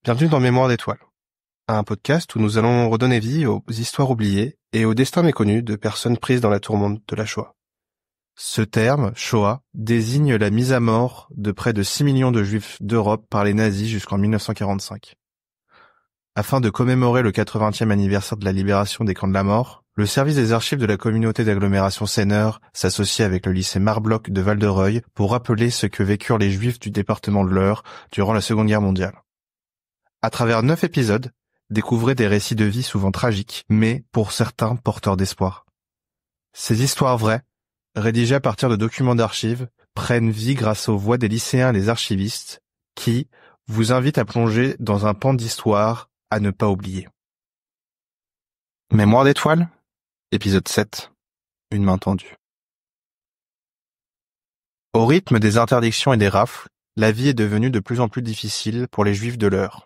Bienvenue dans Mémoire d'étoiles, un podcast où nous allons redonner vie aux histoires oubliées et aux destins méconnus de personnes prises dans la tourmente de la Shoah. Ce terme, Shoah, désigne la mise à mort de près de 6 millions de Juifs d'Europe par les nazis jusqu'en 1945. Afin de commémorer le 80e anniversaire de la libération des camps de la mort, le service des archives de la communauté d'agglomération Seineur s'associe avec le lycée Marbloch de Val-de-Reuil pour rappeler ce que vécurent les Juifs du département de l'Eure durant la Seconde Guerre mondiale. À travers 9 épisodes, découvrez des récits de vie souvent tragiques, mais pour certains porteurs d'espoir. Ces histoires vraies, rédigées à partir de documents d'archives, prennent vie grâce aux voix des lycéens et des archivistes qui vous invitent à plonger dans un pan d'histoire à ne pas oublier. Mémoire d'étoiles, épisode 7, une main tendue. Au rythme des interdictions et des rafles, la vie est devenue de plus en plus difficile pour les Juifs de l'Eure.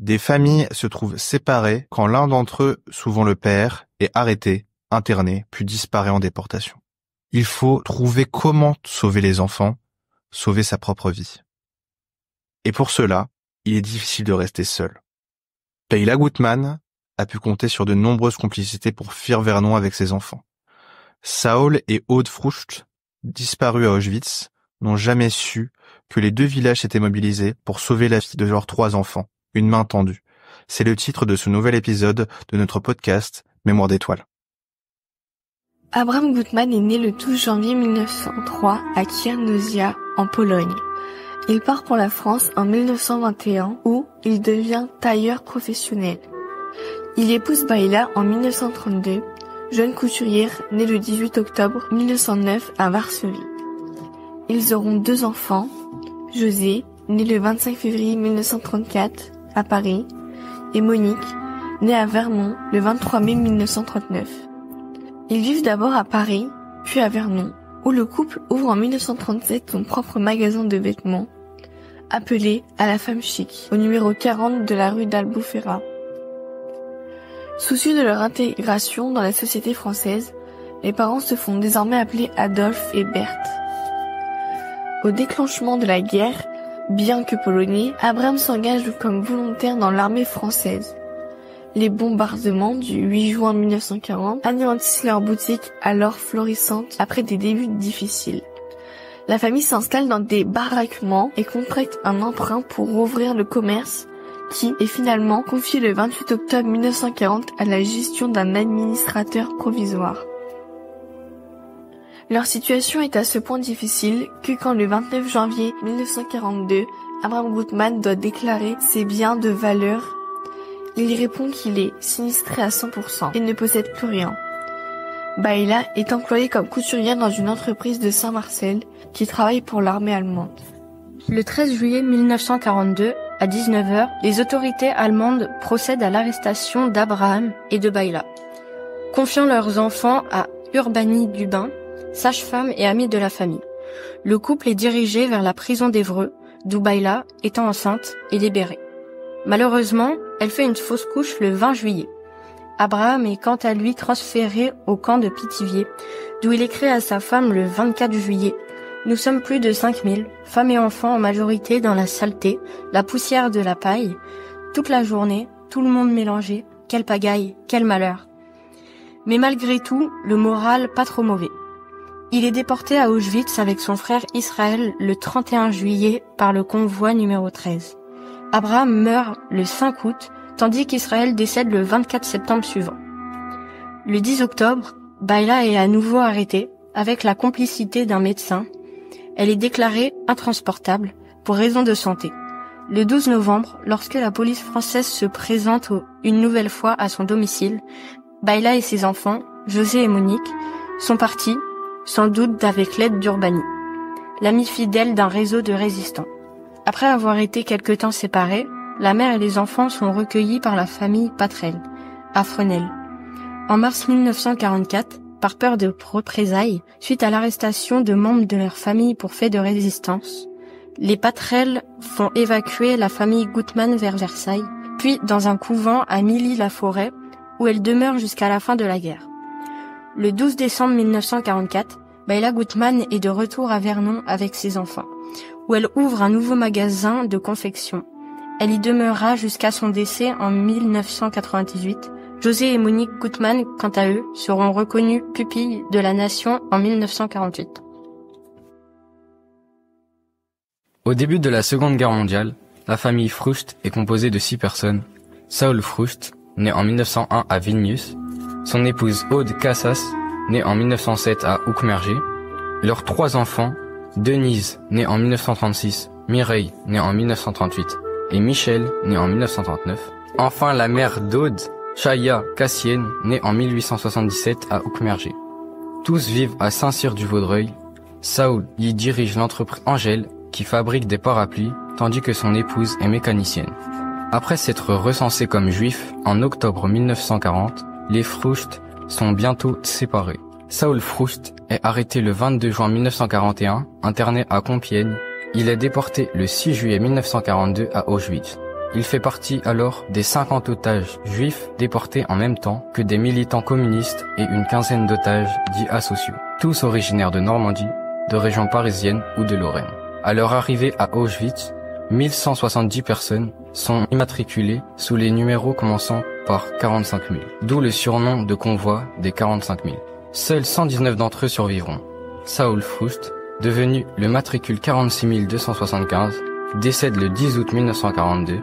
Des familles se trouvent séparées quand l'un d'entre eux, souvent le père, est arrêté, interné, puis disparaît en déportation. Il faut trouver comment sauver les enfants, sauver sa propre vie. Et pour cela, il est difficile de rester seul. Leila Gutman a pu compter sur de nombreuses complicités pour fuir Vernon avec ses enfants. Saul et Aude Frucht, disparus à Auschwitz, n'ont jamais su que les deux villages s'étaient mobilisés pour sauver la vie de leurs 3 enfants. Une main tendue. C'est le titre de ce nouvel épisode de notre podcast Mémoire d'étoiles. Abraham Gutman est né le 12 janvier 1903 à Kiernosia, en Pologne. Il part pour la France en 1921 où il devient tailleur professionnel. Il épouse Baïla en 1932, jeune couturière née le 18 octobre 1909 à Varsovie. Ils auront 2 enfants, José, né le 25 février 1934 à Paris, et Monique, née à Vernon le 23 mai 1939. Ils vivent d'abord à Paris, puis à Vernon, où le couple ouvre en 1937 son propre magasin de vêtements, appelé À la femme chic, au numéro 40 de la rue d'Albufera. Soucieux de leur intégration dans la société française, les parents se font désormais appeler Adolphe et Berthe. Au déclenchement de la guerre, bien que polonais, Abraham s'engage comme volontaire dans l'armée française. Les bombardements du 8 juin 1940 anéantissent leur boutique alors florissante après des débuts difficiles. La famille s'installe dans des baraquements et contracte un emprunt pour rouvrir le commerce qui est finalement confié le 28 octobre 1940 à la gestion d'un administrateur provisoire. Leur situation est à ce point difficile que quand le 29 janvier 1942, Abraham Gutman doit déclarer ses biens de valeur, il répond qu'il est sinistré à 100% et ne possède plus rien. Baïla est employée comme couturière dans une entreprise de Saint-Marcel qui travaille pour l'armée allemande. Le 13 juillet 1942, à 19h, les autorités allemandes procèdent à l'arrestation d'Abraham et de Baïla, confiant leurs enfants à Urbanie Dubin, sage-femme et amie de la famille. Le couple est dirigé vers la prison d'Évreux, d'où Baïla, étant enceinte, est libérée. Malheureusement, elle fait une fausse couche le 20 juillet. Abraham est quant à lui transféré au camp de Pithiviers, d'où il écrit à sa femme le 24 juillet. Nous sommes plus de 5000, femmes et enfants en majorité dans la saleté, la poussière de la paille. Toute la journée, tout le monde mélangé. Quelle pagaille, quel malheur. Mais malgré tout, le moral pas trop mauvais. Il est déporté à Auschwitz avec son frère Israël le 31 juillet par le convoi numéro 13. Abraham meurt le 5 août, tandis qu'Israël décède le 24 septembre suivant. Le 10 octobre, Baïla est à nouveau arrêtée, avec la complicité d'un médecin. Elle est déclarée intransportable pour raison de santé. Le 12 novembre, lorsque la police française se présente une nouvelle fois à son domicile, Baïla et ses enfants, José et Monique, sont partis, sans doute avec l'aide d'Urbanie, l'ami fidèle d'un réseau de résistants. Après avoir été quelque temps séparés, la mère et les enfants sont recueillis par la famille Patrel, à Fresnel. En mars 1944, par peur de représailles, suite à l'arrestation de membres de leur famille pour fait de résistance, les Patrel font évacuer la famille Gutman vers Versailles, puis dans un couvent à Milly-la-Forêt, où elle demeure jusqu'à la fin de la guerre. Le 12 décembre 1944, Baïla Gutman est de retour à Vernon avec ses enfants, où elle ouvre un nouveau magasin de confection. Elle y demeura jusqu'à son décès en 1998. José et Monique Gutmann, quant à eux, seront reconnus pupilles de la nation en 1948. Au début de la Seconde Guerre mondiale, la famille Froust est composée de 6 personnes. Saul Froust, né en 1901 à Vilnius, son épouse Aude Cassas, née en 1907 à Oukmergé, leurs 3 enfants, Denise, née en 1936, Mireille, née en 1938, et Michel, né en 1939. Enfin, la mère d'Aude, Chaya Cassienne, née en 1877 à Oukmergé. Tous vivent à Saint-Cyr-du-Vaudreuil. Saul y dirige l'entreprise Angèle, qui fabrique des parapluies, tandis que son épouse est mécanicienne. Après s'être recensés comme juifs en octobre 1940, les Froust sont bientôt séparés. Saul Froust est arrêté le 22 juin 1941, interné à Compiègne. Il est déporté le 6 juillet 1942 à Auschwitz. Il fait partie alors des 50 otages juifs déportés en même temps que des militants communistes et une quinzaine d'otages dits asociaux, tous originaires de Normandie, de régions parisiennes ou de Lorraine. À leur arrivée à Auschwitz, 1170 personnes sont immatriculées sous les numéros commençant par 45 000, d'où le surnom de convoi des 45 000. Seuls 119 d'entre eux survivront. Saul Froust, devenu le matricule 46 275, décède le 10 août 1942,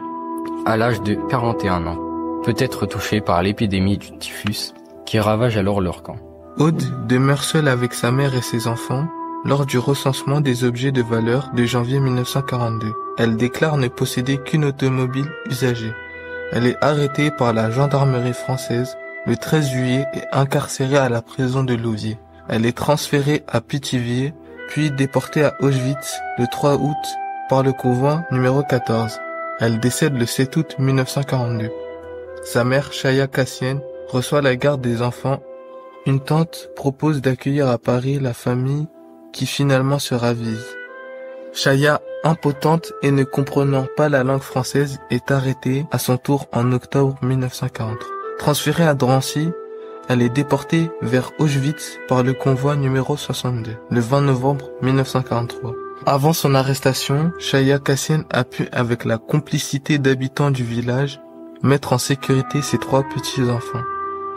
à l'âge de 41 ans, peut-être touché par l'épidémie du typhus qui ravage alors leur camp. Aude demeure seule avec sa mère et ses enfants lors du recensement des objets de valeur de janvier 1942. Elle déclare ne posséder qu'une automobile usagée. Elle est arrêtée par la gendarmerie française le 13 juillet et incarcérée à la prison de Louviers. Elle est transférée à Pithiviers, puis déportée à Auschwitz le 3 août par le convoi numéro 14. Elle décède le 7 août 1942. Sa mère, Chaya Cassienne, reçoit la garde des enfants. Une tante propose d'accueillir à Paris la famille qui finalement se ravise. Chaya, impotente et ne comprenant pas la langue française, est arrêtée à son tour en octobre 1943. Transférée à Drancy, elle est déportée vers Auschwitz par le convoi numéro 62, le 20 novembre 1943. Avant son arrestation, Chaya Cassienne a pu, avec la complicité d'habitants du village, mettre en sécurité ses 3 petits-enfants.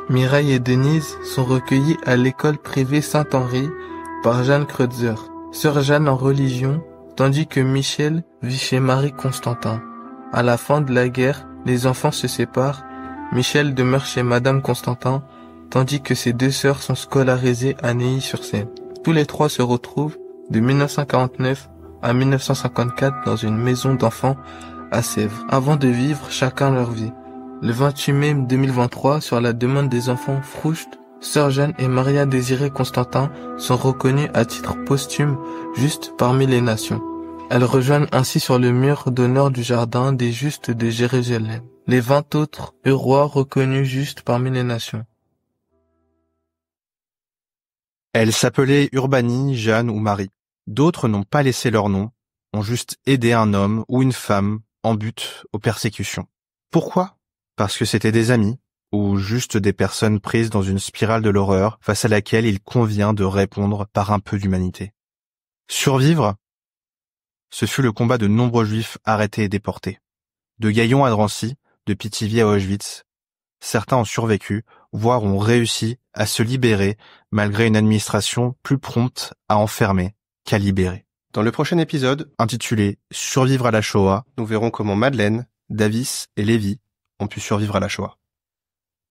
Mireille et Denise sont recueillis à l'école privée Saint-Henri par Jeanne Kreutzer, sœur Jeanne en religion, tandis que Michel vit chez Marie Constantin. À la fin de la guerre, les enfants se séparent. Michel demeure chez Madame Constantin, tandis que ses 2 sœurs sont scolarisées à Neuilly-sur-Seine. Tous les 3 se retrouvent de 1949 à 1954 dans une maison d'enfants à Sèvres, avant de vivre chacun leur vie. Le 28 mai 2023, sur la demande des enfants Froust, Sœur Jeanne et Maria Désirée Constantin sont reconnues à titre posthume justes parmi les nations. Elles rejoignent ainsi sur le mur d'honneur du jardin des justes de Jérusalem les 20 autres rois reconnus justes parmi les nations. Elles s'appelaient Urbanie, Jeanne ou Marie. D'autres n'ont pas laissé leur nom, ont juste aidé un homme ou une femme en but aux persécutions. Pourquoi ? Parce que c'était des amis, ou juste des personnes prises dans une spirale de l'horreur face à laquelle il convient de répondre par un peu d'humanité. Survivre, ce fut le combat de nombreux juifs arrêtés et déportés. De Gaillon à Drancy, de Pithiviers à Auschwitz, certains ont survécu, voire ont réussi à se libérer malgré une administration plus prompte à enfermer qu'à libérer. Dans le prochain épisode, intitulé « Survivre à la Shoah », nous verrons comment Madeleine, Davis et Lévi ont pu survivre à la Shoah.